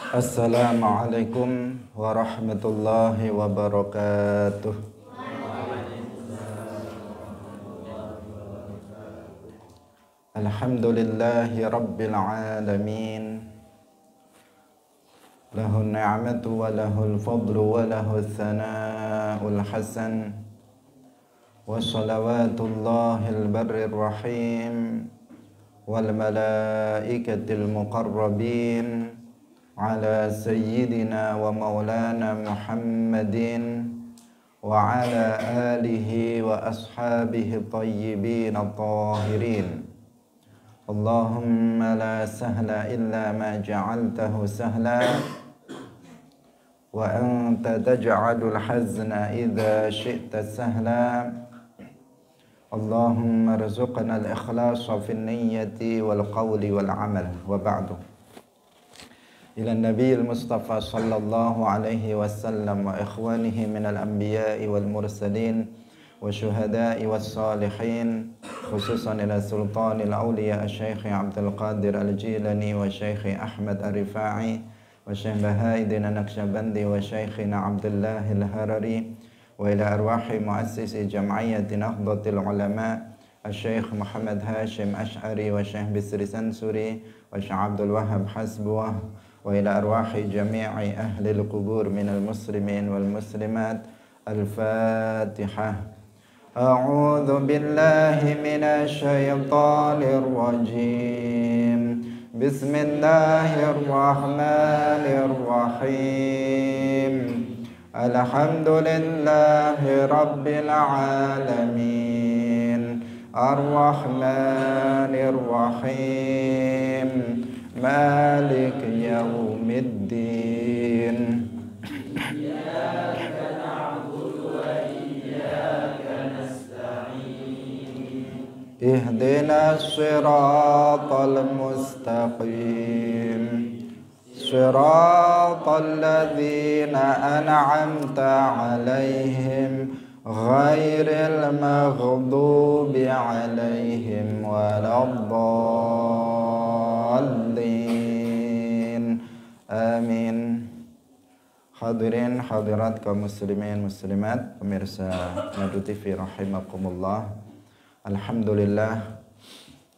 Assalamualaikum warahmatullahi wabarakatuh. Alhamdulillahi rabbil alamin. Lahun ni'matu wa lahul fadlu wa lahul thana'ul hasan. Wa salawatullahil barrir rahim wal malaikatil muqarrabin ala sayyidina wa maulana Muhammadin wa ala alihi wa ashabihi tayyibin at-tahirin. Allahumma la sahla illa ma ja'altahu sahla wa anta taj'alul hazna idza syi'ta sahla. Allahumma rzuqna al-ikhlasa fin niyyati wal qawli wal amal. Wa ba'du. Ila Nabiyil Mustafa sallallahu alaihi wasallam wa ikhwanihi minal anbiya'i wal mursalin wa syuhada'i was salihin, khususan ila sultanil awliya Syekh Abdul Qadir Al-Jilani wa Syekh Ahmad Ar-Rifa'i wa Syekh Bahaidin Naqsyabandi wa Syekhina Abdullah Al-Harari wa ila arwahi muassisi jam'iyyati Nahdlatul Ulama Syekh Muhammad Hashim Ash'ari wa Syekh Bisri Sansuri wa Syekh Abdul Wahhab Hasbuwah wa ila arwahi jami'i ahli al-qubur minal muslimin wal muslimat. Al-Fatihah. A'udzu billahi minasy syaithanir rajim. Bismillahirrahmanirrahim. Alhamdulillahi rabbil alamin. Ar-Rahmanir Rahim. Malik yaumiddin. Iyyaka na'budu wa iyyaka nasta'in. Ihdinas siratal mustaqim. Siratal ladzina an'amta 'alaihim ghairil maghdubi 'alaihim waladdallin. Amin. Hadirin hadirat kaum muslimin muslimat, pemirsa Nadu TV rahimakumullah. Alhamdulillah,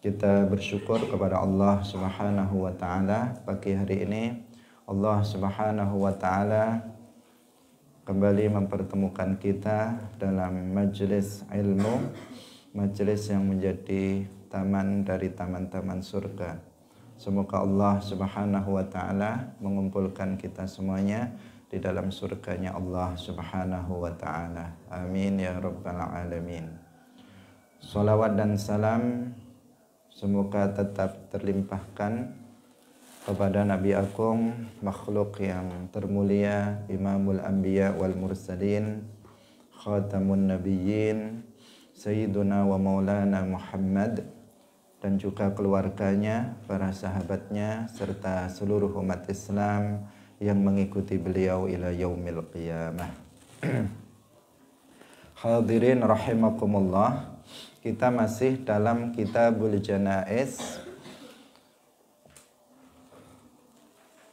kita bersyukur kepada Allah Subhanahu wa taala. Pagi hari ini Allah Subhanahu wa taala kembali mempertemukan kita dalam majelis ilmu, majelis yang menjadi taman dari taman-taman surga. Semoga Allah Subhanahu wa taala mengumpulkan kita semuanya di dalam surganya Allah Subhanahu wa taala. Amin ya rabbal alamin. Salawat dan salam semoga tetap terlimpahkan kepada Nabi Agung, makhluk yang termulia, Imamul Anbiya wal Mursalin, Khatamun Nabiyyin, Sayyiduna wa Maulana Muhammad, dan juga keluarganya, para sahabatnya, serta seluruh umat Islam yang mengikuti beliau ila yaumil qiyamah. Hadirin rahimakumullah, kita masih dalam Kitabul Janaiz.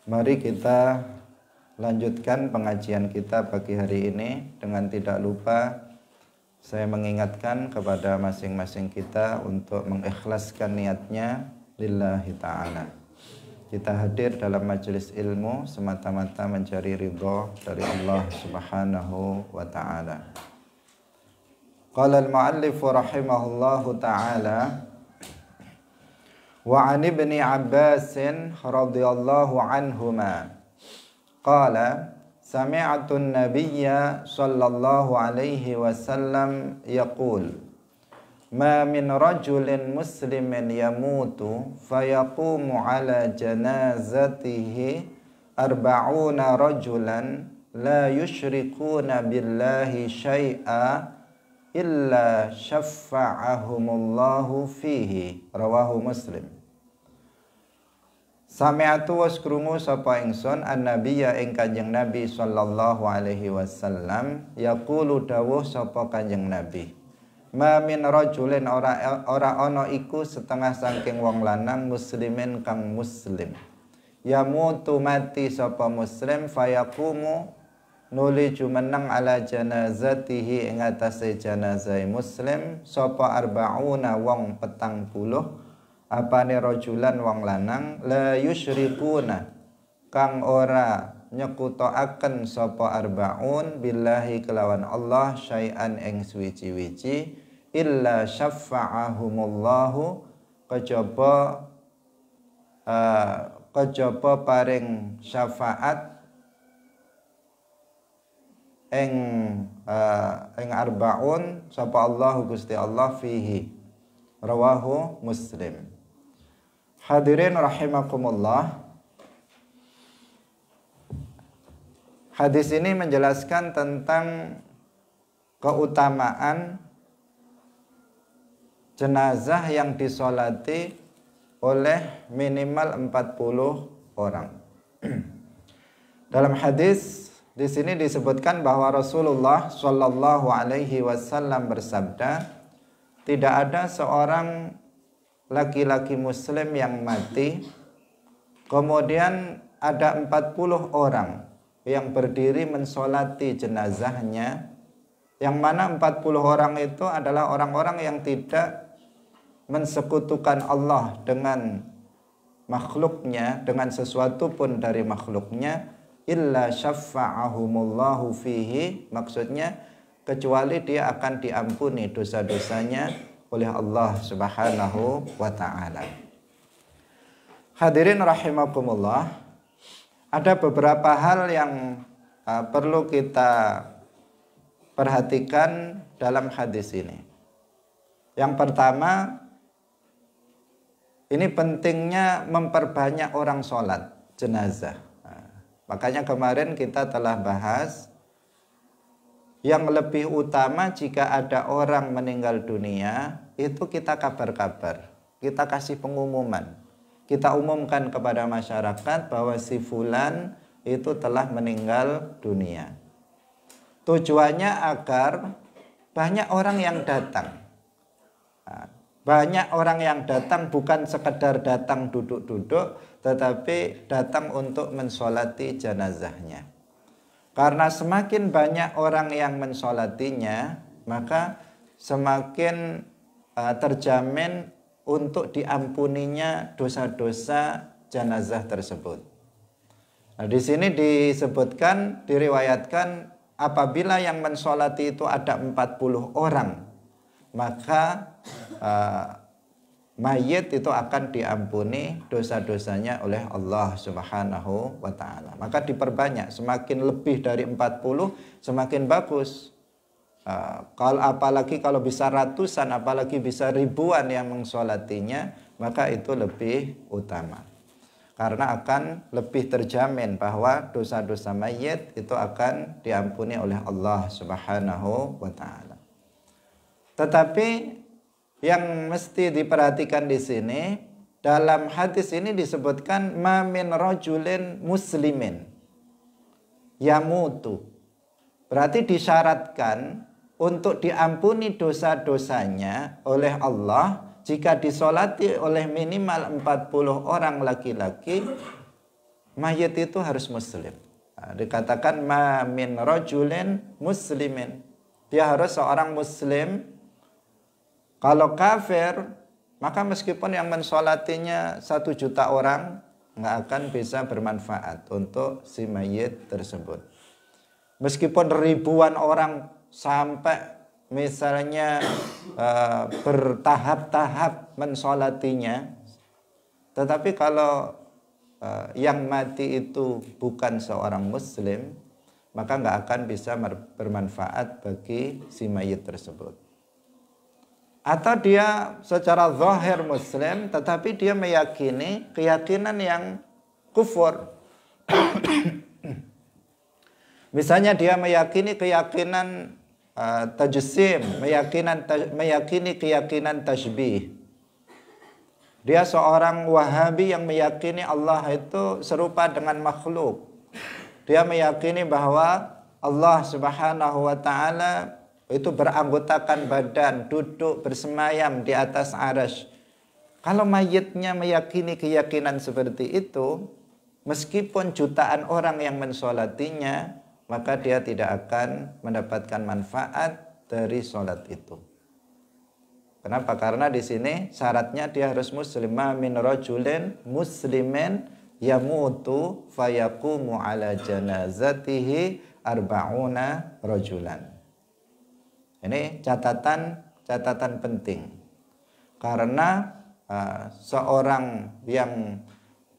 Mari kita lanjutkan pengajian kita pagi hari ini. Dengan tidak lupa saya mengingatkan kepada masing-masing kita untuk mengikhlaskan niatnya lillahi ta'ala. Kita hadir dalam majelis ilmu semata-mata mencari ridha dari Allah Subhanahu wa ta'ala. Qala al-muallif rahimahullahu ta'ala, wa 'an ibni Abbas radhiyallahu anhuma qala sami'tu an-nabiyya sallallahu alaihi wasallam yaqul ma min rajulin muslimin yamutu fayaqumu ala janazatihi arba'una rajulan la yushrikuna billahi syai'a illa syaffa'ahumullahu fihi. Rawahu Muslim. Sami'atu was krungu sapa ingsun an-nabiyya ing Kanjeng Nabi sallallahu alaihi wasallam yaqulu dawuh sapa Kanjeng Nabi, ma min rajulin ora ana iku setengah saking wong lanang muslimin kang muslim yamutu mati sapa muslim fayaqumu nuli jumeneng ala janazatihi ing atase janazah muslim sapa arbauna wong 40 apane rajulan wong lanang la yusyrikuna kang ora nyekutoaken sapa arbaun billahi kelawan Allah syai'an ing suwiji-wiji illa syafa'ahumullahu kejaba paring syafaat ing arbaun sapa Allah Gusti Allah fihi rawahu Muslim. Hadirin rahimakumullah, hadis ini menjelaskan tentang keutamaan jenazah yang disolati oleh minimal 40 orang. Dalam hadis di sini disebutkan bahwa Rasulullah Shallallahu Alaihi Wasallam bersabda, tidak ada seorang laki-laki Muslim yang mati, kemudian ada 40 orang yang berdiri mensolati jenazahnya, yang mana 40 orang itu adalah orang-orang yang tidak mensekutukan Allah dengan makhluknya, dengan sesuatu pun dari makhluknya, illa syafa'ahumullahu fihi, maksudnya kecuali dia akan diampuni dosa-dosanya oleh Allah Subhanahu wa ta'ala. Hadirin rahimakumullah, ada beberapa hal yang perlu kita perhatikan dalam hadis ini. Yang pertama, ini pentingnya memperbanyak orang sholat jenazah. Makanya kemarin kita telah bahas yang lebih utama jika ada orang meninggal dunia, itu kita kabar-kabar, kita kasih pengumuman, kita umumkan kepada masyarakat bahwa si fulan itu telah meninggal dunia. Tujuannya agar banyak orang yang datang. Banyak orang yang datang, bukan sekedar datang duduk-duduk, tetapi datang untuk mensolati jenazahnya. Karena semakin banyak orang yang mensolatinya, maka semakin terjamin untuk diampuninya dosa-dosa jenazah tersebut. Nah, di sini disebutkan, diriwayatkan, apabila yang mensolati itu ada 40 orang, maka mayit itu akan diampuni dosa-dosanya oleh Allah Subhanahu wa ta'ala. Maka diperbanyak, semakin lebih dari 40 semakin bagus. Apalagi kalau bisa ratusan, apalagi bisa ribuan yang mensolatinya, maka itu lebih utama. Karena akan lebih terjamin bahwa dosa-dosa mayit itu akan diampuni oleh Allah Subhanahu wa ta'ala. Tetapi yang mesti diperhatikan di sini, dalam hadis ini disebutkan ma min rajulin muslimin yamutu. Berarti disyaratkan untuk diampuni dosa-dosanya oleh Allah jika disolati oleh minimal 40 orang laki-laki, mayit itu harus muslim. Nah, dikatakan ma min rajulin muslimin. Dia harus seorang muslim. Kalau kafir, maka meskipun yang mensolatinya 1 juta orang, nggak akan bisa bermanfaat untuk si mayit tersebut. Meskipun ribuan orang sampai misalnya bertahap-tahap mensolatinya, tetapi kalau yang mati itu bukan seorang muslim, maka nggak akan bisa bermanfaat bagi si mayit tersebut. Atau dia secara zahir muslim, tetapi dia meyakini keyakinan yang kufur. Misalnya dia meyakini keyakinan tajsim, meyakini keyakinan tashbih. Dia seorang Wahabi yang meyakini Allah itu serupa dengan makhluk. Dia meyakini bahwa Allah Subhanahu wa ta'ala itu beranggotakan badan, duduk bersemayam di atas arasy. Kalau mayitnya meyakini keyakinan seperti itu, meskipun jutaan orang yang mensolatinya, maka dia tidak akan mendapatkan manfaat dari sholat itu. Kenapa? Karena di sini syaratnya dia harus muslimah min rajulin muslimin yamutu fayaqumu ala janazatihi arba'una rajulan. Ini catatan penting. Karena seorang yang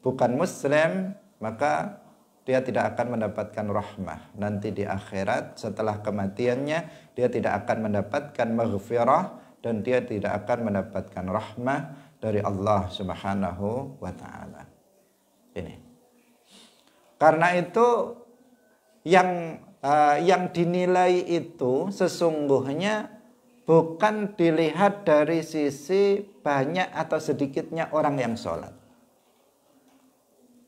bukan muslim, maka dia tidak akan mendapatkan rahmah. Nanti di akhirat setelah kematiannya, dia tidak akan mendapatkan maghfirah dan dia tidak akan mendapatkan rahmah dari Allah Subhanahu wa taala. Ini. Karena itu yang dinilai itu sesungguhnya bukan dilihat dari sisi banyak atau sedikitnya orang yang sholat,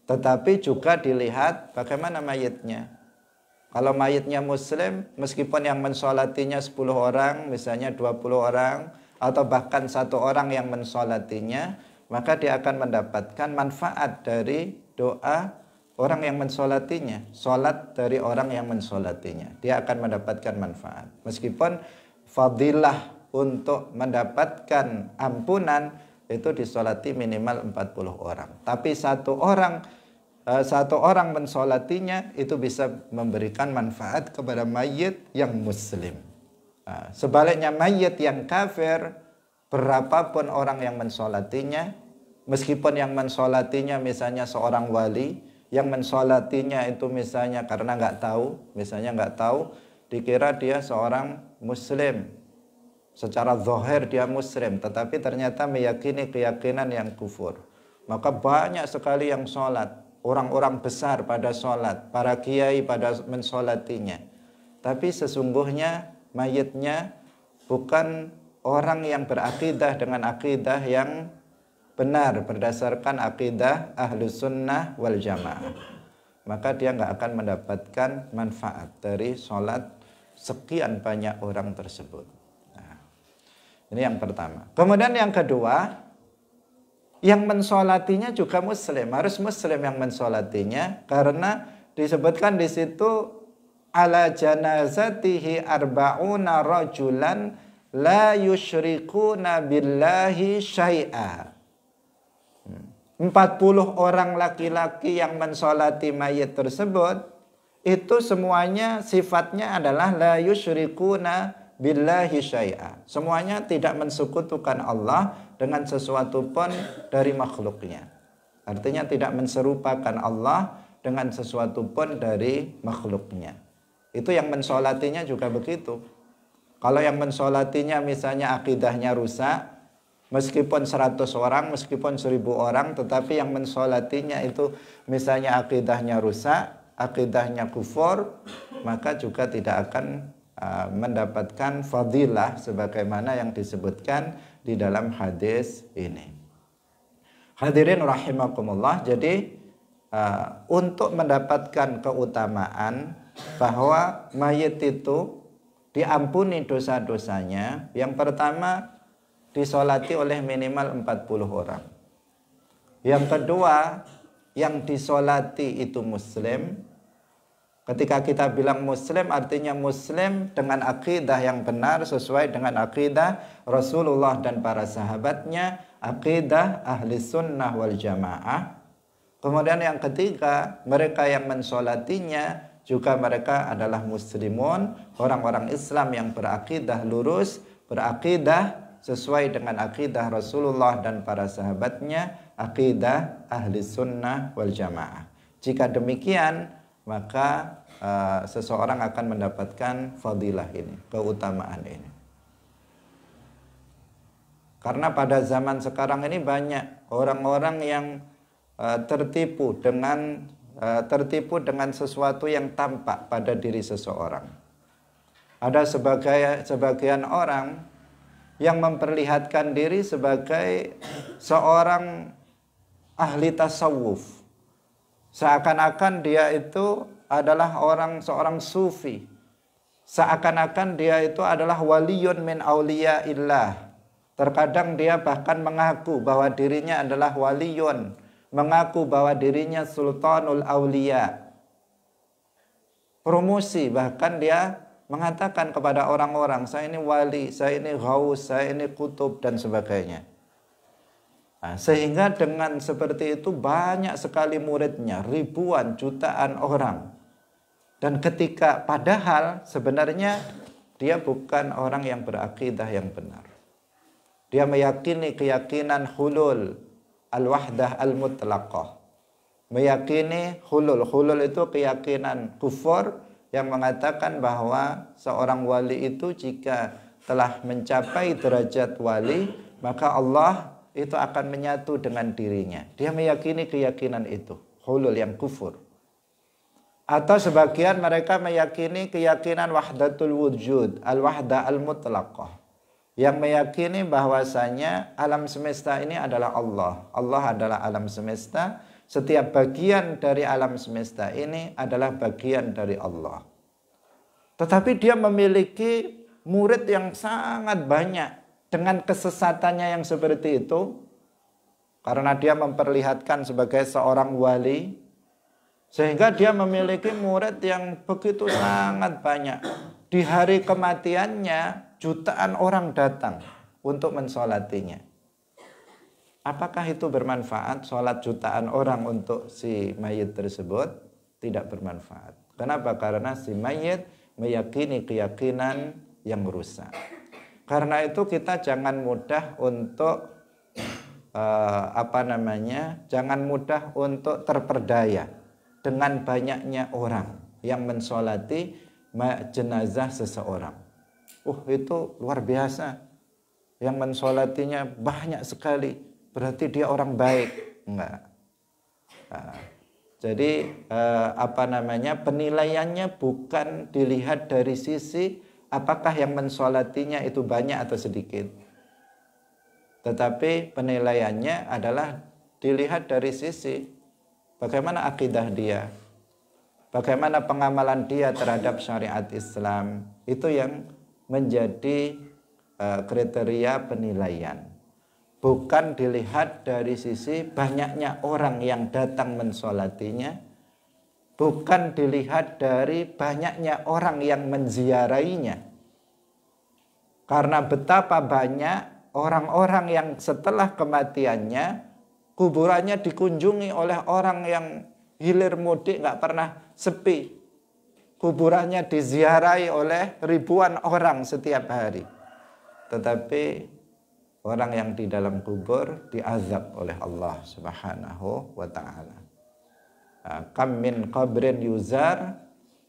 tetapi juga dilihat bagaimana mayitnya. Kalau mayitnya muslim, meskipun yang mensolatinya 10 orang, misalnya 20 orang, atau bahkan 1 orang yang mensolatinya, maka dia akan mendapatkan manfaat dari doa orang yang mensolatinya, sholat dari orang yang mensolatinya. Dia akan mendapatkan manfaat. Meskipun fadilah untuk mendapatkan ampunan itu disolati minimal 40 orang. Tapi satu orang mensolatinya itu bisa memberikan manfaat kepada mayit yang muslim. Sebaliknya mayit yang kafir, berapapun orang yang mensolatinya, meskipun yang mensolatinya misalnya seorang wali, yang mensolatinya itu misalnya karena nggak tahu, dikira dia seorang muslim. Secara zahir dia muslim, tetapi ternyata meyakini keyakinan yang kufur. Maka banyak sekali yang sholat, orang-orang besar pada sholat, para kiai pada mensolatinya. Tapi sesungguhnya mayitnya bukan orang yang berakidah dengan akidah yang benar berdasarkan akidah Ahlus Sunnah wal Jamaah. Maka dia nggak akan mendapatkan manfaat dari sholat sekian banyak orang tersebut. Nah, ini yang pertama. Kemudian yang kedua, yang mensolatinya juga muslim, harus muslim yang mensolatinya, karena disebutkan di situ ala janazatihi arba'una rajulan la yusyrikuna billahi syai'a. 40 orang laki-laki yang mensolati mayit tersebut, itu semuanya sifatnya adalah la yusyrikuna billahi syai'a. Semuanya tidak mensekutukan Allah dengan sesuatu pun dari makhluknya. Artinya tidak menserupakan Allah dengan sesuatu pun dari makhluknya. Itu yang mensolatinya juga begitu. Kalau yang mensolatinya misalnya akidahnya rusak, meskipun 100 orang, meskipun 1000 orang, tetapi yang mensolatinya itu misalnya akidahnya rusak, akidahnya kufur, maka juga tidak akan mendapatkan fadilah sebagaimana yang disebutkan di dalam hadis ini. Hadirin rahimakumullah, jadi untuk mendapatkan keutamaan bahwa mayit itu diampuni dosa-dosanya, yang pertama disolati oleh minimal 40 orang. Yang kedua, yang disolati itu muslim. Ketika kita bilang muslim, artinya muslim dengan akidah yang benar sesuai dengan akidah Rasulullah dan para sahabatnya, akidah ahli sunnah wal jamaah. Kemudian yang ketiga, mereka yang mensolatinya juga mereka adalah muslimun, orang-orang Islam yang berakidah lurus, berakidah sesuai dengan akidah Rasulullah dan para sahabatnya, akidah ahli sunnah wal jamaah. Jika demikian, maka seseorang akan mendapatkan fadilah ini, keutamaan ini. Karena pada zaman sekarang ini banyak orang-orang yang tertipu dengan sesuatu yang tampak pada diri seseorang. Ada sebagian orang yang memperlihatkan diri sebagai seorang ahli tasawuf. Seakan-akan dia itu adalah seorang sufi. Seakan-akan dia itu adalah waliyun min auliyaillah. Terkadang dia bahkan mengaku bahwa dirinya adalah waliyun, mengaku bahwa dirinya sultanul aulia. Promosi, bahkan dia mengatakan kepada orang-orang, saya ini wali, saya ini ghaus, saya ini kutub dan sebagainya. Nah, sehingga dengan seperti itu banyak sekali muridnya, ribuan, jutaan orang. Dan ketika padahal sebenarnya dia bukan orang yang berakidah yang benar. Dia meyakini keyakinan hulul, al-wahdah al-mutlaqah. Meyakini hulul. Hulul itu keyakinan kufur yang mengatakan bahwa seorang wali itu jika telah mencapai derajat wali, maka Allah itu akan menyatu dengan dirinya. Dia meyakini keyakinan itu, hulul yang kufur. Atau sebagian mereka meyakini keyakinan wahdatul wujud, al-wahdah al-mutlaqah, yang meyakini bahwasanya alam semesta ini adalah Allah. Allah adalah alam semesta. Setiap bagian dari alam semesta ini adalah bagian dari Allah. Tetapi dia memiliki murid yang sangat banyak dengan kesesatannya yang seperti itu. Karena dia memperlihatkan sebagai seorang wali, sehingga dia memiliki murid yang begitu sangat banyak. Di hari kematiannya jutaan orang datang untuk mensolatinya. Apakah itu bermanfaat? Sholat jutaan orang untuk si mayit tersebut tidak bermanfaat. Kenapa? Karena si mayit meyakini keyakinan yang rusak. Karena itu kita jangan mudah untuk jangan mudah untuk terperdaya dengan banyaknya orang yang mensolati jenazah seseorang. Itu luar biasa. Yang mensolatinya banyak sekali. Berarti dia orang baik. Enggak. Jadi penilaiannya bukan dilihat dari sisi apakah yang mensolatinya itu banyak atau sedikit. Tetapi penilaiannya adalah dilihat dari sisi bagaimana akidah dia, bagaimana pengamalan dia terhadap syariat Islam. Itu yang menjadi kriteria penilaian. Bukan dilihat dari sisi banyaknya orang yang datang mensolatinya. Bukan dilihat dari banyaknya orang yang menziarainya. Karena betapa banyak orang-orang yang setelah kematiannya kuburannya dikunjungi oleh orang yang hilir mudik gak pernah sepi. Kuburannya diziarahi oleh ribuan orang setiap hari. Tetapi orang yang di dalam kubur diazab oleh Allah Subhanahu wa ta'ala. Kam min qabrin yuzar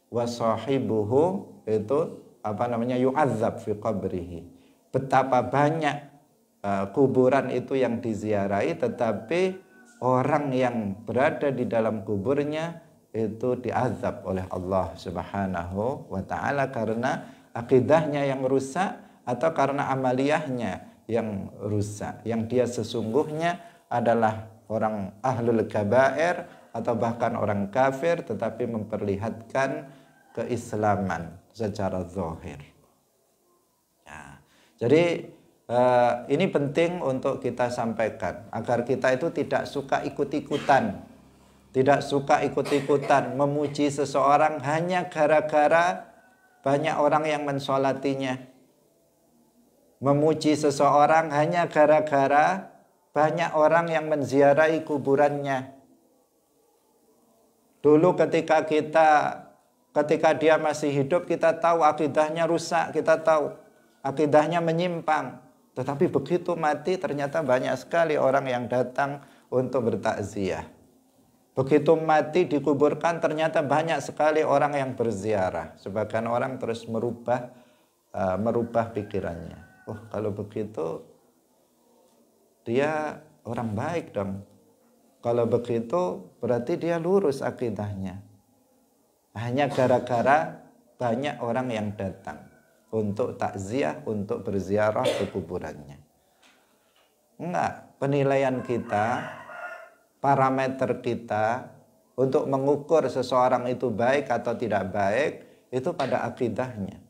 wa sahibuhu yu'adzab fi qabrihi. Betapa banyak kuburan itu yang diziarahi, tetapi orang yang berada di dalam kuburnya itu diazab oleh Allah Subhanahu wa ta'ala karena akidahnya yang rusak atau karena amaliyahnya yang rusak, yang dia sesungguhnya adalah orang ahlul kabair atau bahkan orang kafir, tetapi memperlihatkan keislaman secara zahir. Ya. Jadi ini penting untuk kita sampaikan agar kita itu tidak suka ikut-ikutan, memuji seseorang hanya gara-gara banyak orang yang mensolatinya. Memuji seseorang hanya gara-gara banyak orang yang menziarahi kuburannya. Dulu ketika dia masih hidup, kita tahu akidahnya rusak, kita tahu akidahnya menyimpang. Tetapi begitu mati ternyata banyak sekali orang yang datang untuk bertakziah. Begitu mati dikuburkan ternyata banyak sekali orang yang berziarah. Sebagian orang terus merubah pikirannya. Kalau begitu dia orang baik dong. Kalau begitu berarti dia lurus akidahnya. Hanya gara-gara banyak orang yang datang untuk takziah, untuk berziarah ke kuburannya. Enggak, penilaian kita, parameter kita untuk mengukur seseorang itu baik atau tidak baik itu pada akidahnya,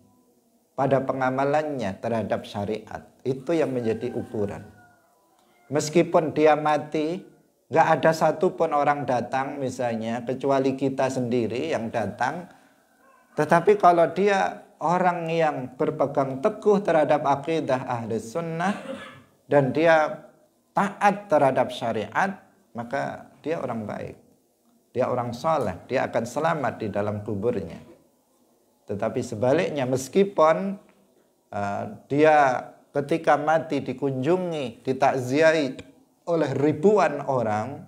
pada pengamalannya terhadap syariat. Itu yang menjadi ukuran. Meskipun dia mati Nggak ada satupun orang datang misalnya, kecuali kita sendiri yang datang. Tetapi kalau dia orang yang berpegang teguh terhadap akidah ahli sunnah, dan dia taat terhadap syariat, maka dia orang baik. Dia orang soleh, dia akan selamat di dalam kuburnya. Tetapi sebaliknya, meskipun dia ketika mati dikunjungi, ditakziahi oleh ribuan orang,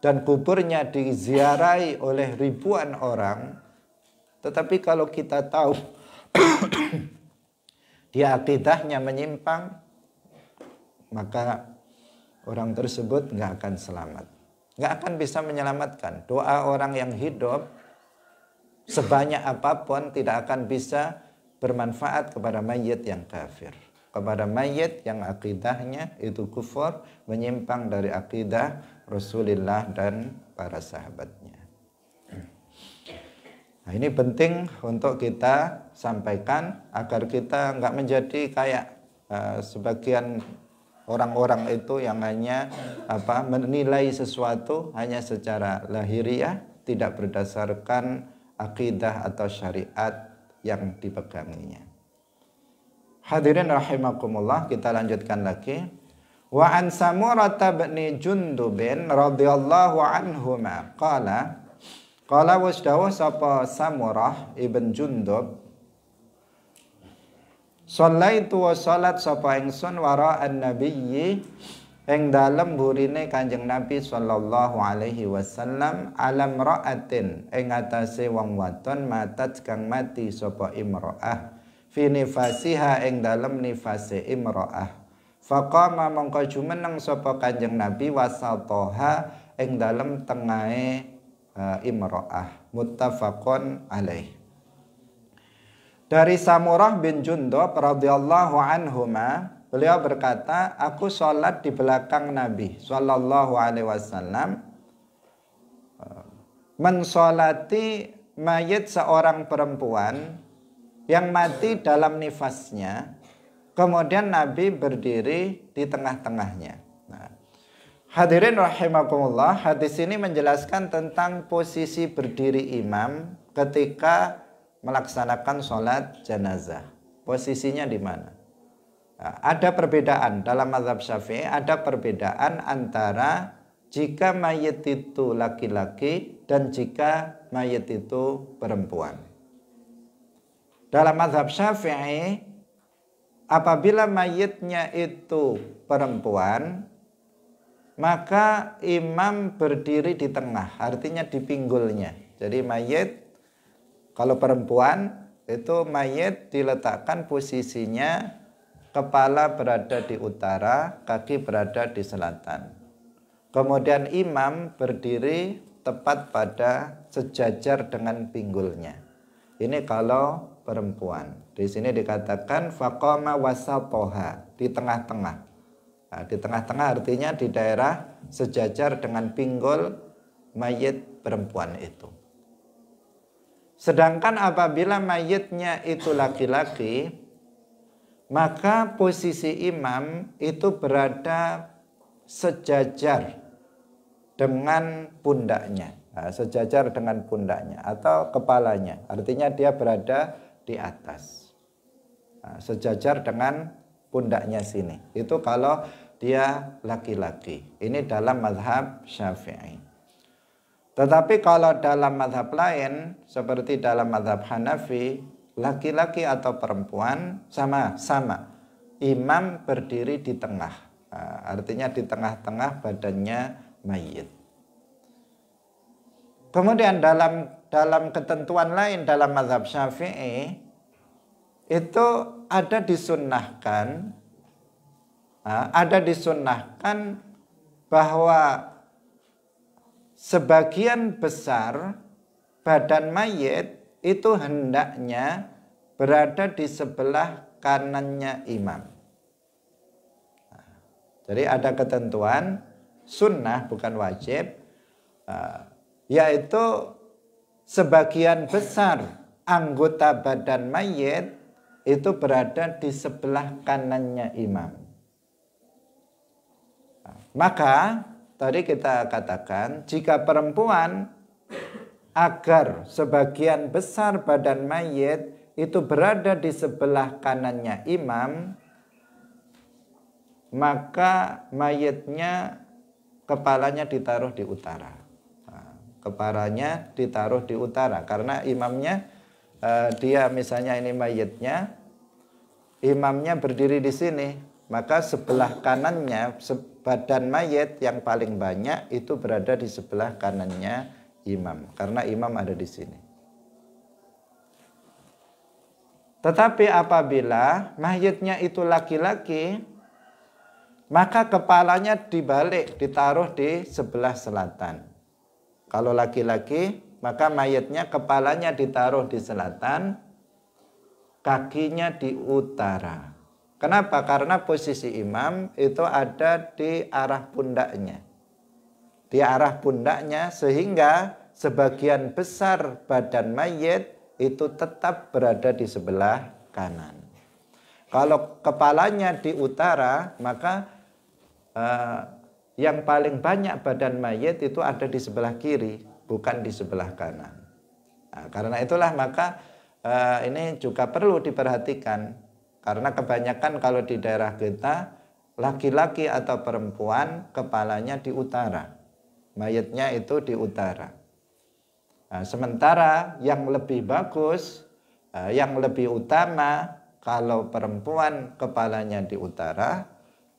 dan kuburnya diziarahi oleh ribuan orang, tetapi kalau kita tahu dia akidahnya menyimpang, maka orang tersebut nggak akan selamat, nggak akan bisa menyelamatkan. Doa orang yang hidup sebanyak apapun tidak akan bisa bermanfaat kepada mayit yang kafir, kepada mayit yang akidahnya itu kufur, menyimpang dari akidah Rasulullah dan para sahabatnya. Nah, ini penting untuk kita sampaikan agar kita nggak menjadi kayak sebagian orang-orang itu yang hanya menilai sesuatu hanya secara lahiriah, tidak berdasarkan akidah atau syariat yang dipeganginya. Hadirin rahimakumullah, kita lanjutkan lagi. Wa an Samurah bin Jundub radhiyallahu anhuma qala wasdawu sapa Samurah ibn Jundub, shallaitu wa salat sapa ingsun wara'an nabiyyi ing dalem burine Kanjeng Nabi sallallahu alaihi wasallam, alam ra'atin ing atase wong wadon matat kang mati sapa imra'ah fi nifasiha ing dalem nifase imra'ah. Faqama mongko jumeneng sapa Kanjeng Nabi wasatoha ing dalem tengahe imra'ah. Muttafaqun alaih. Dari Samurah bin Jundub radhiyallahu anhuma, beliau berkata, aku sholat di belakang Nabi sallallahu alaihi wasallam, mensolati mayit seorang perempuan yang mati dalam nifasnya, kemudian Nabi berdiri di tengah-tengahnya. Nah, hadirin rahimakumullah, hadis ini menjelaskan tentang posisi berdiri imam ketika melaksanakan sholat jenazah. Posisinya di mana? Nah, ada perbedaan dalam mazhab Syafi'i, ada perbedaan antara jika mayit itu laki-laki dan jika mayit itu perempuan. Dalam mazhab Syafi'i, apabila mayitnya itu perempuan, maka imam berdiri di tengah, artinya di pinggulnya. Jadi mayit kalau perempuan itu mayit diletakkan posisinya kepala berada di utara, kaki berada di selatan. Kemudian imam berdiri tepat pada sejajar dengan pinggulnya. Ini kalau perempuan. Di sini dikatakan faqama wasatoha, di tengah-tengah. Nah, di tengah-tengah artinya di daerah sejajar dengan pinggul mayit perempuan itu. Sedangkan apabila mayitnya itu laki-laki, maka posisi imam itu berada sejajar dengan pundaknya. Nah, sejajar dengan pundaknya atau kepalanya. Artinya dia berada di atas. Nah, sejajar dengan pundaknya sini. Itu kalau dia laki-laki. Ini dalam mazhab Syafi'i. Tetapi kalau dalam mazhab lain, seperti dalam mazhab Hanafi, laki-laki atau perempuan sama-sama. Imam berdiri di tengah. Nah, artinya di tengah-tengah badannya mayit. Kemudian dalam ketentuan lain dalam mazhab Syafi'i, itu ada disunnahkan bahwa sebagian besar badan mayit itu hendaknya berada di sebelah kanannya imam. Jadi ada ketentuan sunnah bukan wajib, yaitu sebagian besar anggota badan mayit itu berada di sebelah kanannya imam. Maka tadi kita katakan jika perempuan agar sebagian besar badan mayit itu berada di sebelah kanannya imam, maka mayitnya kepalanya ditaruh di utara. Nah, kepalanya ditaruh di utara karena imamnya dia misalnya ini mayitnya, imamnya berdiri di sini, maka sebelah kanannya badan mayit yang paling banyak itu berada di sebelah kanannya imam karena imam ada di sini. Tetapi apabila mayitnya itu laki-laki, maka kepalanya dibalik, ditaruh di sebelah selatan. Kalau laki-laki, maka mayitnya kepalanya ditaruh di selatan, kakinya di utara. Kenapa? Karena posisi imam itu ada di arah pundaknya. Di arah pundaknya sehingga sebagian besar badan mayit itu tetap berada di sebelah kanan. Kalau kepalanya di utara, maka yang paling banyak badan mayit itu ada di sebelah kiri, bukan di sebelah kanan. Nah, karena itulah maka ini juga perlu diperhatikan, karena kebanyakan kalau di daerah kita laki-laki atau perempuan kepalanya di utara, mayitnya itu di utara. Nah, sementara yang lebih bagus, yang lebih utama kalau perempuan kepalanya di utara,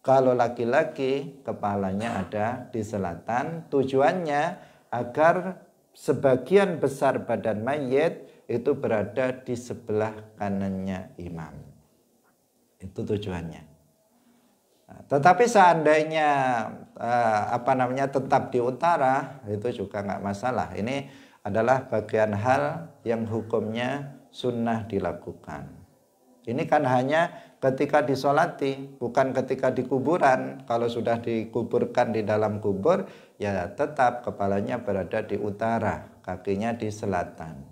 kalau laki-laki kepalanya ada di selatan. Tujuannya agar sebagian besar badan mayit itu berada di sebelah kanannya imam. Itu tujuannya. Nah, tetapi seandainya tetap di utara, itu juga nggak masalah. Ini adalah bagian hal yang hukumnya sunnah dilakukan. Ini kan hanya ketika disolati, bukan ketika di kuburan. Kalau sudah dikuburkan di dalam kubur, ya tetap kepalanya berada di utara, kakinya di selatan.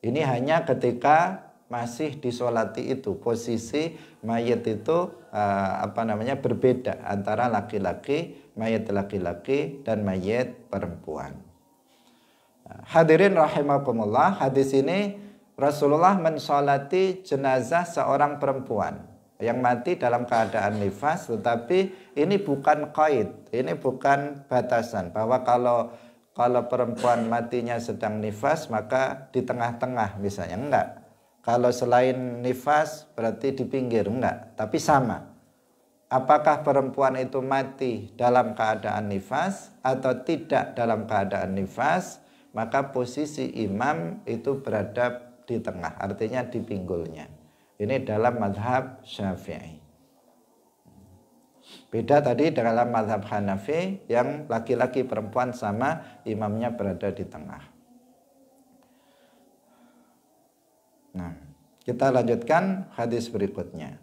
Ini hanya ketika masih disolati itu, posisi mayit itu berbeda antara mayit laki-laki dan mayit perempuan. Hadirin rahimakumullah, hadis ini Rasulullah mensolati jenazah seorang perempuan yang mati dalam keadaan nifas, tetapi ini bukan qaid, ini bukan batasan bahwa kalau perempuan matinya sedang nifas maka di tengah-tengah misalnya, enggak. Kalau selain nifas berarti di pinggir, enggak, tapi sama. Apakah perempuan itu mati dalam keadaan nifas atau tidak dalam keadaan nifas, maka posisi imam itu berada di tengah, artinya di pinggulnya. Ini dalam mazhab Syafi'i. Beda tadi dalam mazhab Hanafi yang laki-laki perempuan sama, imamnya berada di tengah. Nah, kita lanjutkan hadis berikutnya.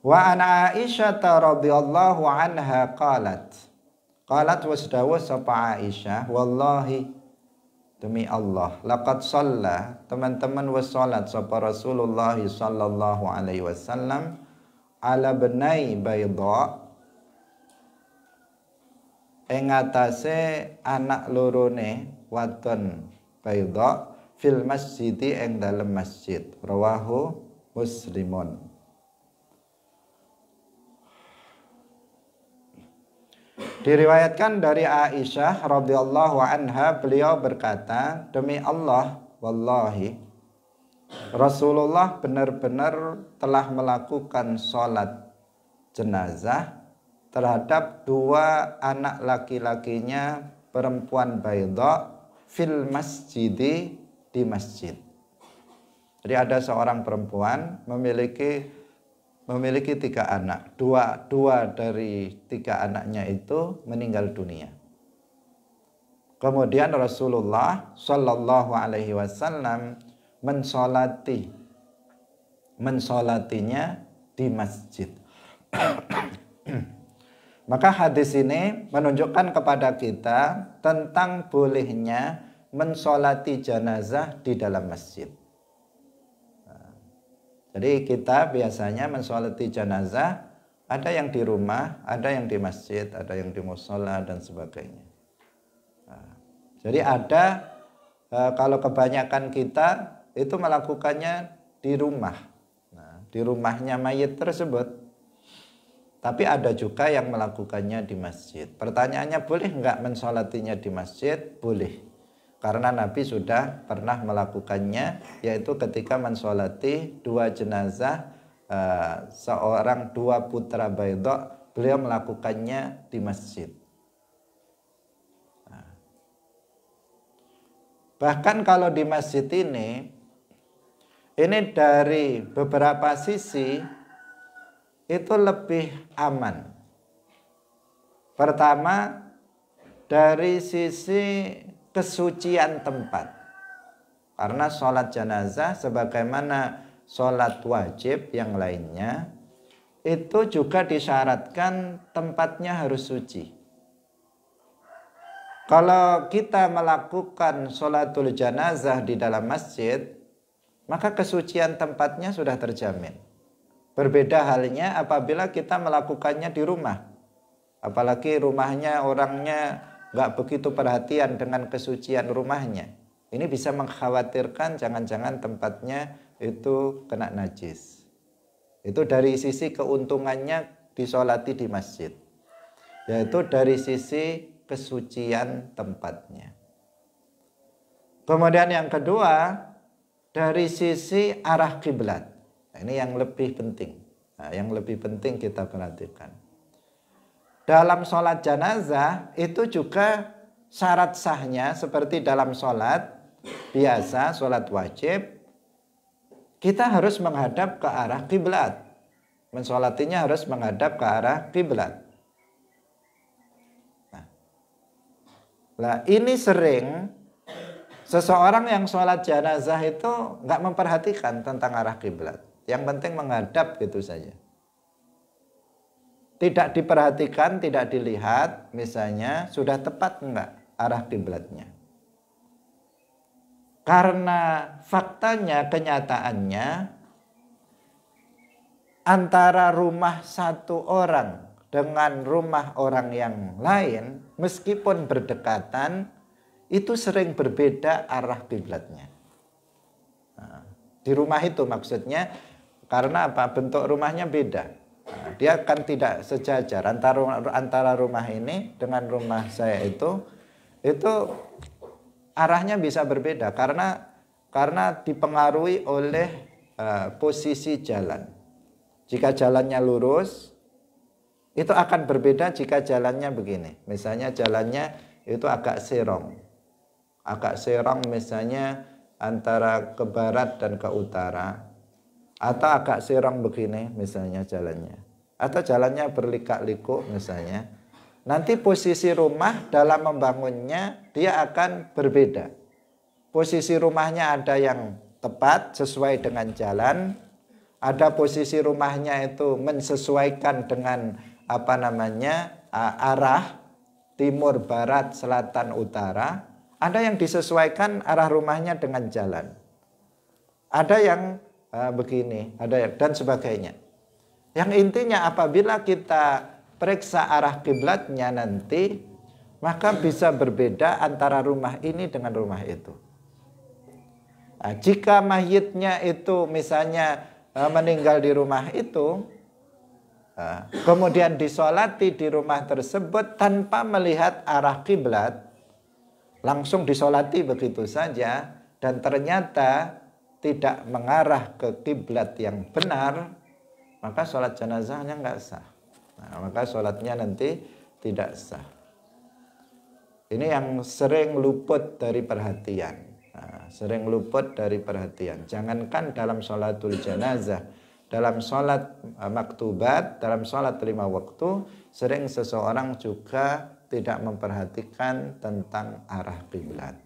Wa an Aisyah radhiyallahu anha qalat wasdawu sapa Aisyah, wallahi demi Allah, laqad shalla, teman-teman was salat sapa Rasulullah sallallahu alaihi wasallam ala benai bayda, ing atase anak lorone wadon bayda fil masjidi ing dalem masjid. Rawahu Muslimun. Diriwayatkan dari Aisyah radhiyallahu anha, beliau berkata, demi Allah, wallahi, Rasulullah benar-benar telah melakukan sholat jenazah terhadap dua anak laki-lakinya perempuan bayda fil masjidi, di masjid. Jadi ada seorang perempuan memiliki 3 anak, dua dari 3 anaknya itu meninggal dunia. Kemudian Rasulullah Shallallahu Alaihi Wasallam mensolatinya di masjid. Maka hadis ini menunjukkan kepada kita tentang bolehnya mensolati jenazah di dalam masjid. Jadi kita biasanya mensolati jenazah Ada yang di rumah, ada yang di masjid, ada yang di musola dan sebagainya. Nah, jadi ada kalau kebanyakan kita itu melakukannya di rumah. Nah, di rumahnya mayit tersebut. Tapi ada juga yang melakukannya di masjid. Pertanyaannya, boleh nggak mensolatinya di masjid? Boleh. Karena Nabi sudah pernah melakukannya, yaitu ketika mensolati 2 jenazah, seorang 2 putra baydha, beliau melakukannya di masjid. Nah, bahkan kalau di masjid ini dari beberapa sisi itu lebih aman. Pertama, dari sisi kesucian tempat. Karena sholat jenazah sebagaimana sholat wajib yang lainnya, itu juga disyaratkan tempatnya harus suci. Kalau kita melakukan sholatul jenazah di dalam masjid, maka kesucian tempatnya sudah terjamin. Berbeda halnya apabila kita melakukannya di rumah. Apalagi rumahnya orangnya nggak begitu perhatian dengan kesucian rumahnya. Ini bisa mengkhawatirkan jangan-jangan tempatnya itu kena najis. Itu dari sisi keuntungannya disolati di masjid. Yaitu dari sisi kesucian tempatnya. Kemudian yang kedua, dari sisi arah kiblat. Nah, ini yang lebih penting. Nah, yang lebih penting kita perhatikan. Dalam sholat jenazah itu juga syarat sahnya seperti dalam sholat biasa, sholat wajib, kita harus menghadap ke arah kiblat. Mensolatinya harus menghadap ke arah kiblat. Nah, ini sering seseorang yang sholat jenazah itu nggak memperhatikan tentang arah kiblat. Yang penting menghadap gitu saja. Tidak diperhatikan, tidak dilihat, misalnya sudah tepat enggak arah kiblatnya. Karena faktanya, kenyataannya, antara rumah satu orang dengan rumah orang yang lain, meskipun berdekatan, itu sering berbeda arah kiblatnya. Nah, di rumah itu maksudnya, karena apa? Bentuk rumahnya beda. Nah, dia kan tidak sejajar antara rumah ini dengan rumah saya itu arahnya bisa berbeda karena dipengaruhi oleh posisi jalan. Jika jalannya lurus, itu akan berbeda jika jalannya begini. Misalnya jalannya itu agak serong. Agak serong misalnya antara ke barat dan ke utara. Atau agak serong begini misalnya jalannya. Atau jalannya berlikak-liku misalnya. Nanti posisi rumah dalam membangunnya dia akan berbeda. Posisi rumahnya ada yang tepat sesuai dengan jalan. Ada posisi rumahnya itu mensesuaikan dengan arah timur, barat, selatan, utara. Ada yang disesuaikan arah rumahnya dengan jalan. Ada yang begini, ada yang, dan sebagainya. Yang intinya apabila kita periksa arah kiblatnya nanti, maka bisa berbeda antara rumah ini dengan rumah itu. Nah, jika mayitnya itu misalnya meninggal di rumah itu, kemudian disolati di rumah tersebut tanpa melihat arah kiblat, langsung disolati begitu saja, dan ternyata tidak mengarah ke kiblat yang benar, maka sholat jenazahnya nggak sah. Nah, maka sholatnya nanti tidak sah. Ini yang sering luput dari perhatian. Nah, sering luput dari perhatian. Jangankan dalam sholatul jenazah, dalam sholat maktubat, dalam sholat 5 waktu, sering seseorang juga tidak memperhatikan tentang arah kiblat.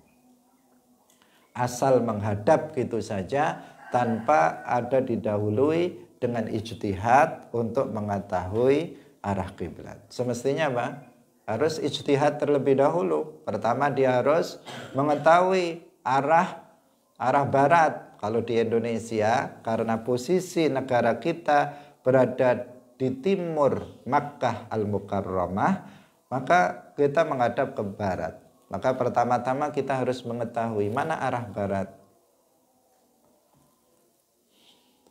Asal menghadap gitu saja tanpa ada didahului dengan ijtihad untuk mengetahui arah kiblat. Semestinya apa? Harus ijtihad terlebih dahulu. Pertama dia harus mengetahui arah barat. Kalau di Indonesia, karena posisi negara kita berada di timur Makkah Al-Mukarramah, maka kita menghadap ke barat. Maka pertama-tama kita harus mengetahui mana arah barat.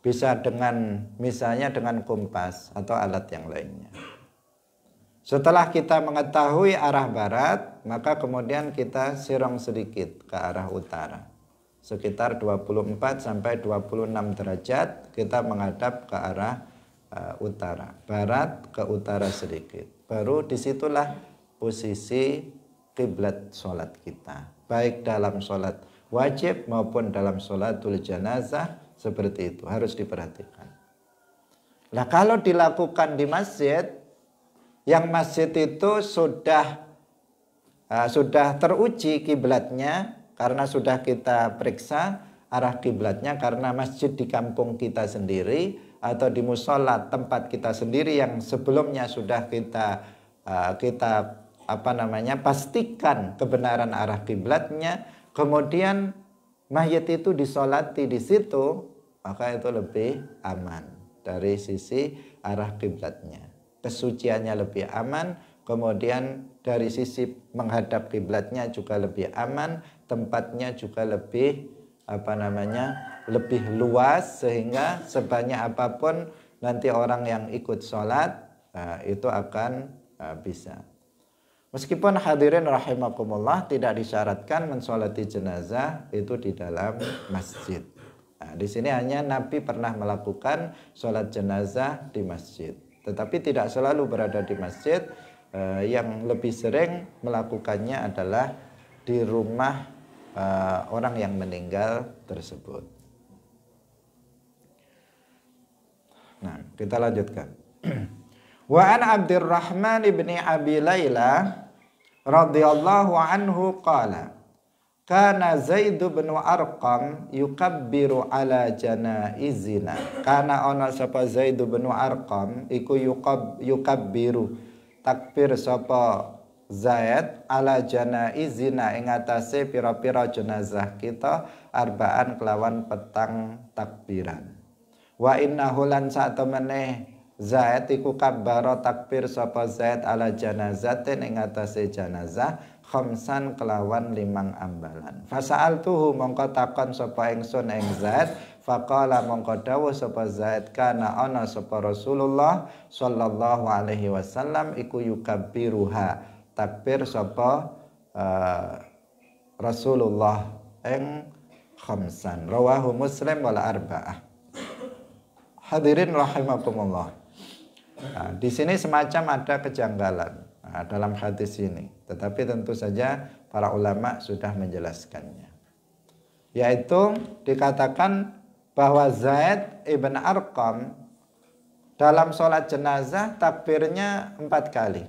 Bisa dengan misalnya dengan kompas atau alat yang lainnya. Setelah kita mengetahui arah barat, maka kemudian kita sirong sedikit ke arah utara. Sekitar 24 sampai 26 derajat kita menghadap ke arah utara. Barat ke utara sedikit. Baru disitulah posisi kiblat sholat kita. Baik dalam sholat wajib maupun dalam sholatul janazah, seperti itu. Harus diperhatikan. Nah, kalau dilakukan di masjid, yang masjid itu sudah teruji kiblatnya karena sudah kita periksa arah kiblatnya, karena masjid di kampung kita sendiri atau di musola tempat kita sendiri yang sebelumnya sudah kita pastikan kebenaran arah kiblatnya, kemudian mayit itu disolati di situ, maka itu lebih aman dari sisi arah kiblatnya. Kesuciannya lebih aman, kemudian dari sisi menghadap kiblatnya juga lebih aman, tempatnya juga lebih lebih luas, sehingga sebanyak apapun nanti orang yang ikut sholat itu akan bisa. Meskipun hadirin rahimakumullah tidak disyaratkan mensolati jenazah itu di dalam masjid. Nah, di sini hanya Nabi pernah melakukan sholat jenazah di masjid. Tetapi tidak selalu berada di masjid, yang lebih sering melakukannya adalah di rumah orang yang meninggal tersebut. Nah, kita lanjutkan. Wa an Abdurrahman ibn Abi Layla radhiyallahu anhu qala kana Zaid bin Arqam yukabbiru ala janaizina. Kana ana sapa Zaid bin Arqam iku yukabbiru takbir sapa Zaid ala janaizina ing atase pira-pira jenazah kita arbaan kelawan petang takbiran. Wa innahu lan satemene Zaid iku kabbara takbir sapa Zaid ala janazatin ing atase janazah khamsan kelawan 5 ambalan. Fasa'altuhu mongko takon sapa ingsun ing Zaid, faqala mongko dawuh sapa Zaid, kana ana sapa Rasulullah sallallahu alaihi wasallam iku yukabbiruha takbir sapa Rasulullah ing khamsan. Rawahu Muslim wal arba'ah. Hadirin rahimakumullah. Nah, di sini semacam ada kejanggalan dalam hadis ini, tetapi tentu saja para ulama sudah menjelaskannya. Yaitu dikatakan bahwa Zaid ibn Arqam dalam sholat jenazah takbirnya 4 kali.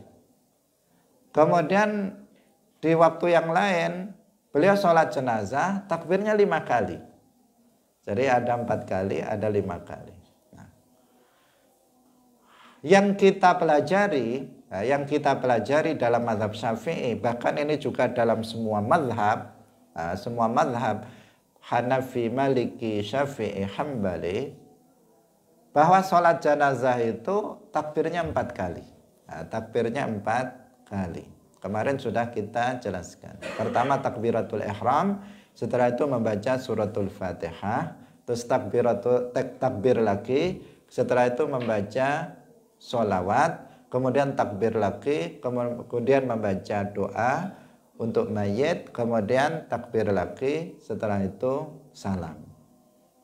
Kemudian di waktu yang lain beliau sholat jenazah takbirnya 5 kali. Jadi ada 4 kali, ada 5 kali. Yang kita pelajari dalam mazhab Syafi'i, bahkan ini juga dalam semua mazhab Hanafi, Maliki, Syafi'i, Hambali, bahwa sholat jenazah itu takbirnya 4 kali. Takbirnya 4 kali. Kemarin sudah kita jelaskan. Pertama takbiratul ihram, setelah itu membaca suratul Fatihah, terus takbir lagi, setelah itu membaca sholawat, kemudian takbir lagi, kemudian membaca doa untuk mayit, kemudian takbir lagi, setelah itu salam.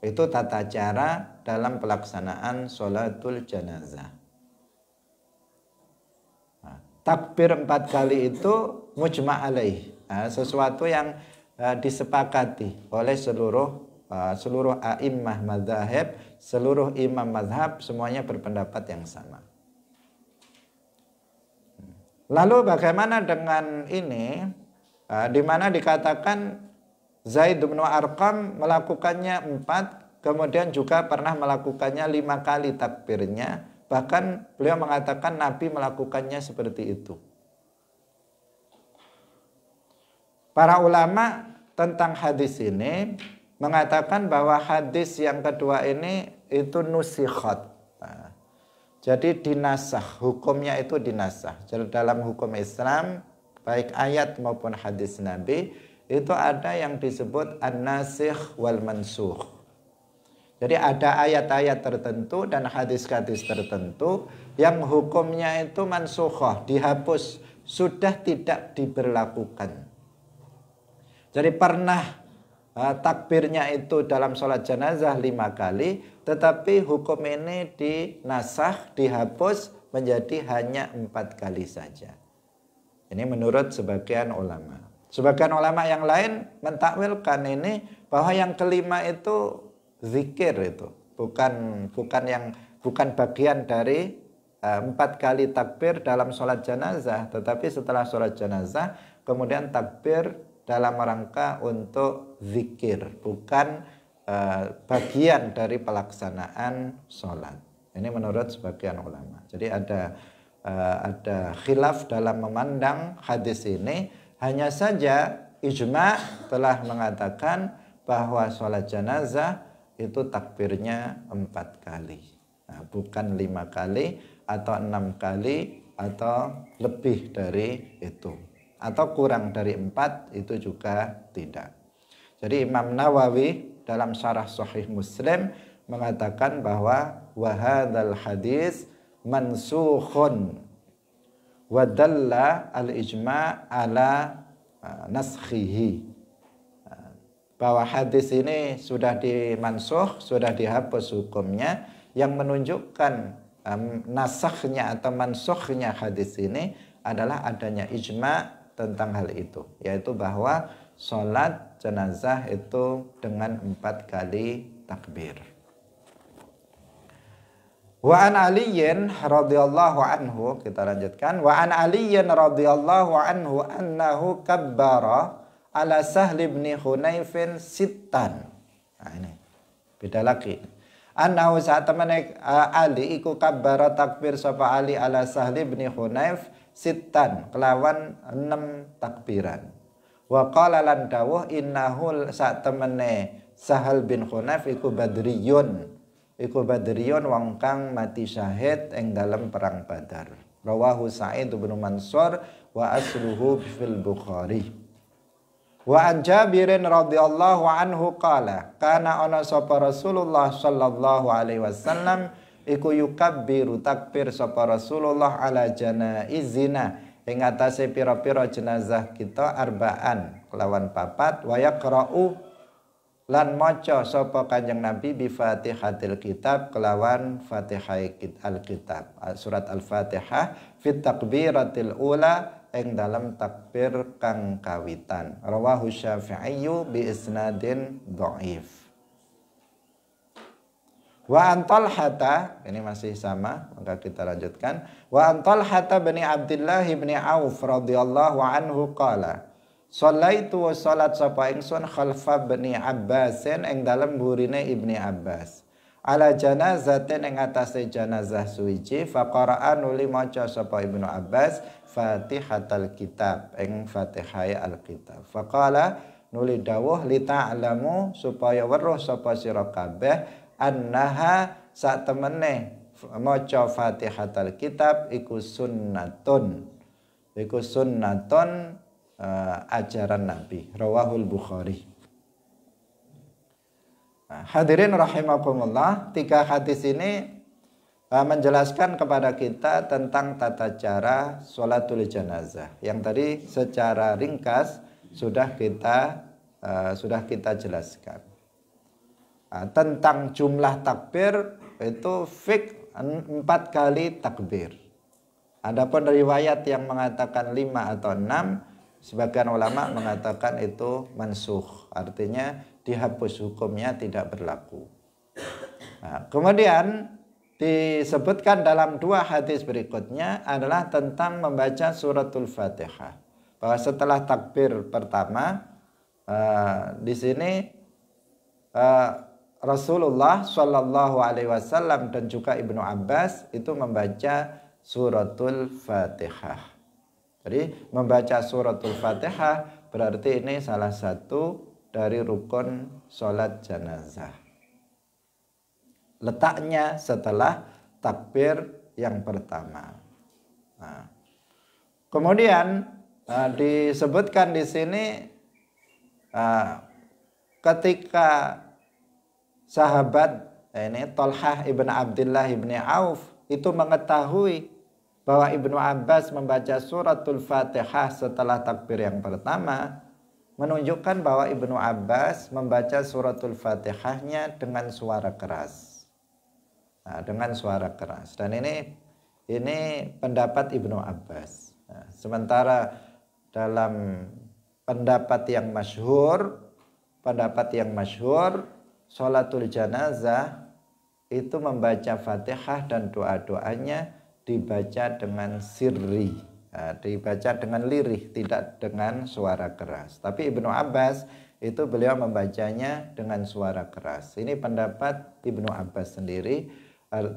Itu tata cara dalam pelaksanaan sholatul janazah. Nah, takbir 4 kali itu mujma' alaih, sesuatu yang disepakati oleh seluruh a'immah madzhab, seluruh imam mazhab semuanya berpendapat yang sama. Lalu bagaimana dengan ini, di mana dikatakan Zaid bin Arqam melakukannya 4, kemudian juga pernah melakukannya 5 kali takbirnya, bahkan beliau mengatakan Nabi melakukannya seperti itu. Para ulama tentang hadis ini mengatakan bahwa hadis yang kedua ini itu nusikhat. Jadi dinasah, hukumnya itu dinasah. Jadi dalam hukum Islam, baik ayat maupun hadis Nabi, itu ada yang disebut an-nasikh wal mansukh. Jadi ada ayat-ayat tertentu dan hadis-hadis tertentu yang hukumnya itu mansukhoh, dihapus, sudah tidak diberlakukan. Jadi pernah takbirnya itu dalam sholat jenazah 5 kali, tetapi hukum ini dinasakh, dihapus menjadi hanya 4 kali saja. Ini menurut sebagian ulama. Sebagian ulama yang lain mentakwilkan ini bahwa yang kelima itu zikir, itu bukan bagian dari 4 kali takbir dalam sholat jenazah, tetapi setelah sholat jenazah kemudian takbir dalam rangka untuk zikir, bukan bagian dari pelaksanaan sholat. Ini menurut sebagian ulama. Jadi ada khilaf dalam memandang hadis ini. Hanya saja ijma telah mengatakan bahwa sholat jenazah itu takbirnya 4 kali. Nah, bukan 5 kali atau 6 kali atau lebih dari itu. Atau kurang dari 4, itu juga tidak. Jadi Imam Nawawi dalam syarah Sahih Muslim mengatakan bahwa wahadzal hadis mansukhun wa dalla al-ijma' ala naskhihi. Bahwa hadis ini sudah dimansuh, sudah dihapus hukumnya, yang menunjukkan nasakhnya atau mansukhnya hadis ini adalah adanya ijma' tentang hal itu, yaitu bahwa sholat jenazah itu dengan 4 kali takbir. Wa an Aliyin radhiyallahu anhu, kita lanjutkan. Wa an Aliyin radhiyallahu anhu annahu kabbara ala Sahl bin Hunayfin sittan. Nah ini beda lagi. Annahu saat temene Ali iku kabbara takbir sapa Ali ala Sahl bin Hunayf sittan kelawan 6 takbiran. Wa qala lan dawuh innahu saat temene Sahal bin Hunayf iku badriyun. Iku badriyun wong kang mati syahid ing dalam perang Badar. Rawahu Sa'id bin Mansur wa asluhu fil Bukhari. Wa an Jabirin radhiyallahu anhu qala kana ana sapa Rasulullah sallallahu alaihi wasallam iku yukabbiru takbir sapa Rasulullah ala janaizina ing atase pira-pira jenazah kita arba'an kelawan 4 wa yaqra'u lan maca sapa Kanjeng Nabi bi Fatihatil Kitab kelawan Fatihah Al-Kitab surat Al-Fatihah fit takbiratil ula ing dalam takbir kang kawitan. Rawahu Syafi'i bi isnadin dhaif. Wa an Talhata, ini masih sama, maka kita lanjutkan. Wa an Talhata bin Abdullah bin Auf radhiyallahu anhu qala Sallaitu wa salat sapa ingsun khalfa bin Abbasin ing dalem burine Ibni Abbas. Ala janazatin ing atase janazah suwiji faqara'a nuli maca sapa Ibnu Abbas Fatihatul Kitab ing Fatihah Al-Kitab. Faqala nuli dawuh li ta'lamu supaya weruh sapa sira kabeh annaha sak temene maca Fatihatul Kitab iku sunnatun. Iku sunnatun ajaran Nabi. Rawahul Bukhari. Hadirin rahimakumullah, 3 hadis ini menjelaskan kepada kita tentang tata cara sholatul janazah. Yang tadi secara ringkas sudah kita jelaskan. Tentang jumlah takbir itu fix 4 kali takbir. Adapun riwayat yang mengatakan 5 atau 6, sebagian ulama mengatakan itu mansukh, artinya dihapus, hukumnya tidak berlaku. Nah, kemudian disebutkan dalam 2 hadis berikutnya adalah tentang membaca suratul Fatihah. Bahwa setelah takbir pertama, di sini Rasulullah Shallallahu Alaihi Wasallam dan juga Ibnu Abbas itu membaca suratul Fatihah. Jadi membaca suratul Fatihah berarti ini salah satu dari rukun sholat jenazah. Letaknya setelah takbir yang pertama. Nah, kemudian disebutkan di sini ketika sahabat ini Thalhah ibn Abdullah ibn Auf itu mengetahui bahwa Ibnu Abbas membaca suratul Fatihah setelah takbir yang pertama, menunjukkan bahwa Ibnu Abbas membaca suratul Fatihahnya dengan suara keras. Nah, dengan suara keras. Dan ini pendapat Ibnu Abbas. Nah, sementara dalam pendapat yang masyhur, sholatul janazah itu membaca Fatihah dan doa-doanya dibaca dengan sirri, dibaca dengan lirih, tidak dengan suara keras. Tapi Ibnu Abbas itu beliau membacanya dengan suara keras. Ini pendapat Ibnu Abbas sendiri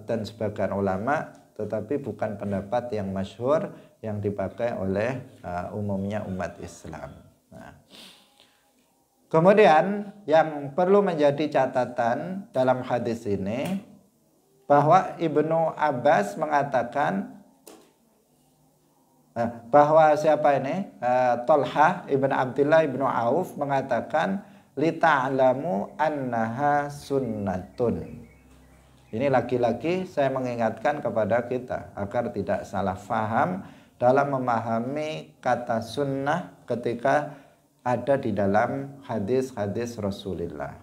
dan sebagian ulama, tetapi bukan pendapat yang masyhur yang dipakai oleh umumnya umat Islam. Nah, kemudian yang perlu menjadi catatan dalam hadis ini bahwa Ibnu Abbas mengatakan bahwa siapa ini? Thalhah ibn Abdullah ibn Auf mengatakan lita'lamu annaha sunnatun. Ini lagi-lagi saya mengingatkan kepada kita agar tidak salah faham dalam memahami kata sunnah ketika ada di dalam hadis-hadis Rasulullah.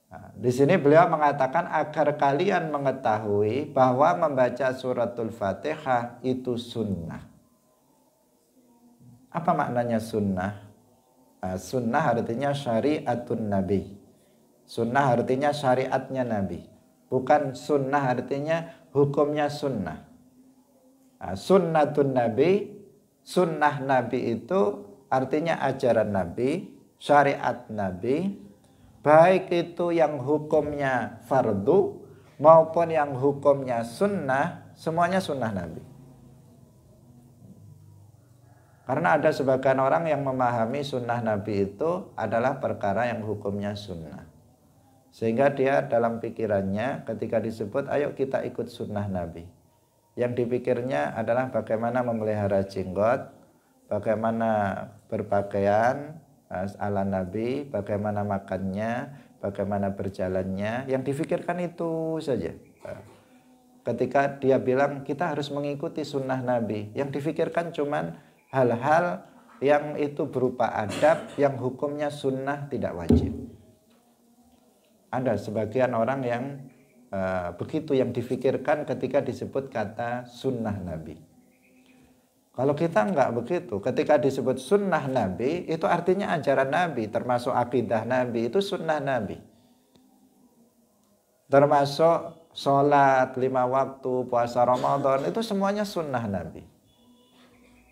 Nah, di sini beliau mengatakan agar kalian mengetahui bahwa membaca suratul Fatihah itu sunnah. Apa maknanya sunnah? Sunnah artinya syariatun Nabi. Sunnah artinya syariatnya Nabi. Bukan sunnah artinya hukumnya sunnah. Sunnatun Nabi, sunnah Nabi itu artinya ajaran Nabi, syariat Nabi. Baik itu yang hukumnya fardu maupun yang hukumnya sunnah, semuanya sunnah Nabi. Karena ada sebagian orang yang memahami sunnah Nabi itu adalah perkara yang hukumnya sunnah. Sehingga dia dalam pikirannya ketika disebut ayo kita ikut sunnah Nabi, yang dipikirnya adalah bagaimana memelihara jenggot, bagaimana berpakaian ala Nabi, bagaimana makannya, bagaimana berjalannya, yang difikirkan itu saja. Ketika dia bilang kita harus mengikuti sunnah Nabi, yang difikirkan cuman hal-hal yang itu berupa adab, yang hukumnya sunnah tidak wajib. Ada sebagian orang yang begitu yang difikirkan ketika disebut kata sunnah Nabi. Kalau kita enggak begitu, ketika disebut sunnah Nabi, itu artinya ajaran Nabi, termasuk akidah Nabi, itu sunnah Nabi. Termasuk sholat 5 waktu, puasa Ramadan, itu semuanya sunnah Nabi.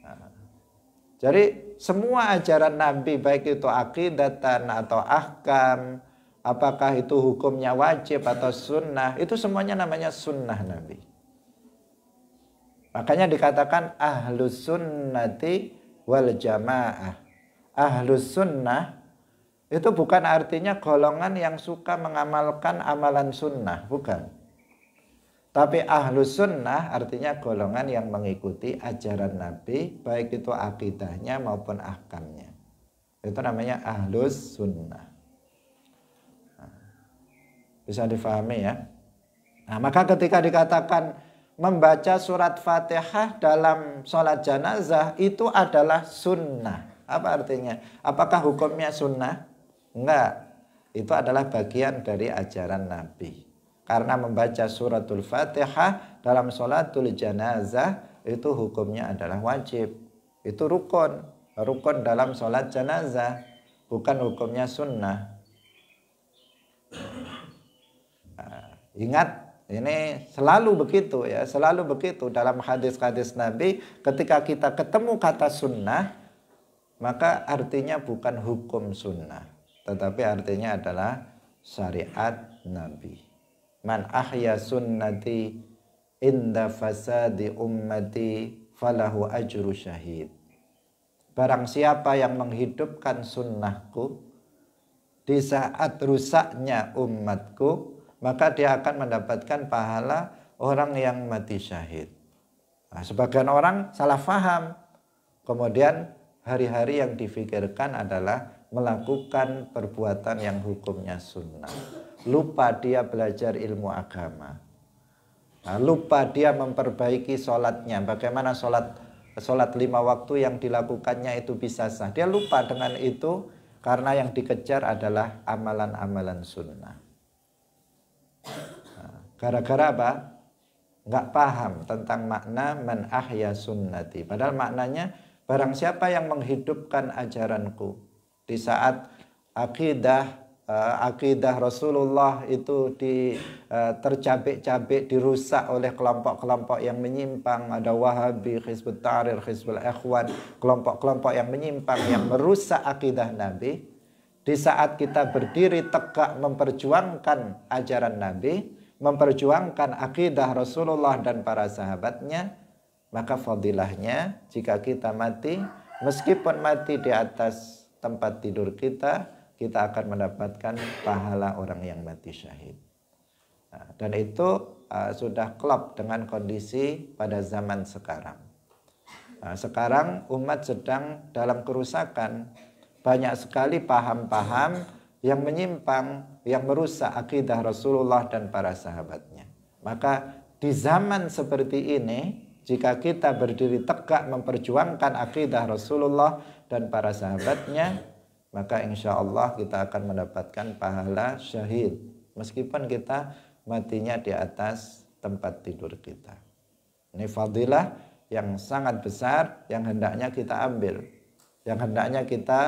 Nah, jadi semua ajaran Nabi, baik itu akidatan atau ahkam, apakah itu hukumnya wajib atau sunnah, itu semuanya namanya sunnah Nabi. Makanya dikatakan ahlus sunnati wal jamaah. Ahlus sunnah itu bukan artinya golongan yang suka mengamalkan amalan sunnah, bukan. Tapi ahlus sunnah artinya golongan yang mengikuti ajaran Nabi, baik itu akidahnya maupun ahkamnya. Itu namanya ahlus sunnah. Nah, bisa difahami ya. Nah, maka ketika dikatakan membaca surat Fatihah dalam sholat janazah itu adalah sunnah. Apa artinya? Apakah hukumnya sunnah? Enggak. Itu adalah bagian dari ajaran Nabi. Karena membaca suratul Fatihah dalam sholatul janazah itu hukumnya adalah wajib. Itu rukun. Rukun dalam sholat janazah. Bukan hukumnya sunnah. Nah, ingat. Ini selalu begitu ya, selalu begitu dalam hadis-hadis Nabi. Ketika kita ketemu kata sunnah, maka artinya bukan hukum sunnah, tetapi artinya adalah syariat Nabi. Man ahya sunnati inda fasadi ummati falahu ajru syahid. Barang siapa yang menghidupkan sunnahku di saat rusaknya umatku, maka dia akan mendapatkan pahala orang yang mati syahid. Nah, sebagian orang salah faham. Kemudian hari-hari yang difikirkan adalah melakukan perbuatan yang hukumnya sunnah. Lupa dia belajar ilmu agama. Nah, lupa dia memperbaiki sholatnya. Bagaimana sholat 5 waktu yang dilakukannya itu bisa sah. Dia lupa dengan itu karena yang dikejar adalah amalan-amalan sunnah. Nah, gara-gara apa? Nggak paham tentang makna man ahya sunnati. Padahal maknanya barang siapa yang menghidupkan ajaranku di saat akidah Rasulullah itu tercabik-cabik, dirusak oleh kelompok-kelompok yang menyimpang. Ada Wahabi, Hizbut Tahrir, Hizbul Ikhwan, kelompok-kelompok yang menyimpang, yang merusak akidah Nabi. Di saat kita berdiri tegak memperjuangkan ajaran Nabi, memperjuangkan akidah Rasulullah dan para sahabatnya, maka fadilahnya jika kita mati, meskipun mati di atas tempat tidur kita, kita akan mendapatkan pahala orang yang mati syahid. Nah, dan itu sudah klop dengan kondisi pada zaman sekarang. Nah, sekarang umat sedang dalam kerusakan. Banyak sekali paham-paham yang menyimpang, yang merusak akidah Rasulullah dan para sahabatnya. Maka di zaman seperti ini, jika kita berdiri tegak memperjuangkan akidah Rasulullah dan para sahabatnya, maka insya Allah kita akan mendapatkan pahala syahid. Meskipun kita matinya di atas tempat tidur kita. Ini fadilah yang sangat besar yang hendaknya kita ambil. Yang hendaknya kita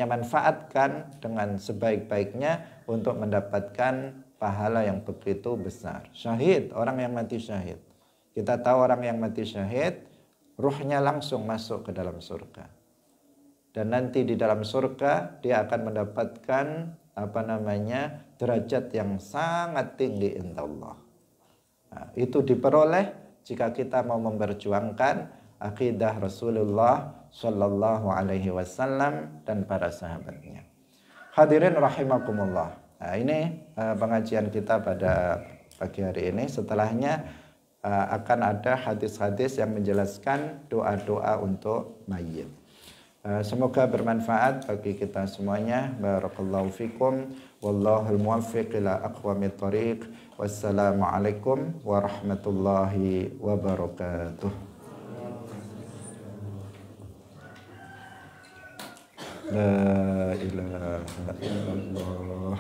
manfaatkan dengan sebaik-baiknya untuk mendapatkan pahala yang begitu besar. Syahid, orang yang mati syahid. Kita tahu orang yang mati syahid, ruhnya langsung masuk ke dalam surga. Dan nanti di dalam surga dia akan mendapatkan derajat yang sangat tinggi inda Allah. Nah, itu diperoleh jika kita mau memperjuangkan akidah Rasulullah Sallallahu Alaihi Wasallam dan para sahabatnya. Hadirin rahimakumullah. Nah, ini pengajian kita pada pagi hari ini. Setelahnya akan ada hadis-hadis yang menjelaskan doa-doa untuk mayit. Semoga bermanfaat bagi kita semuanya. Barakallahu fikum. Wallahul muwaffiq ila aqwamit thoriq. Wassalamualaikum warahmatullahi wabarakatuh. La ilaha illallah.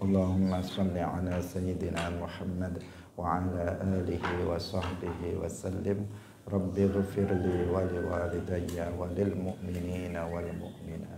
Allahumma salli ala sayyidina Muhammad wa ala alihi wa sahbihi wa sallim. Rabbi ghfirli wa liwalidayya wa lil mu'minina wal mu'minat.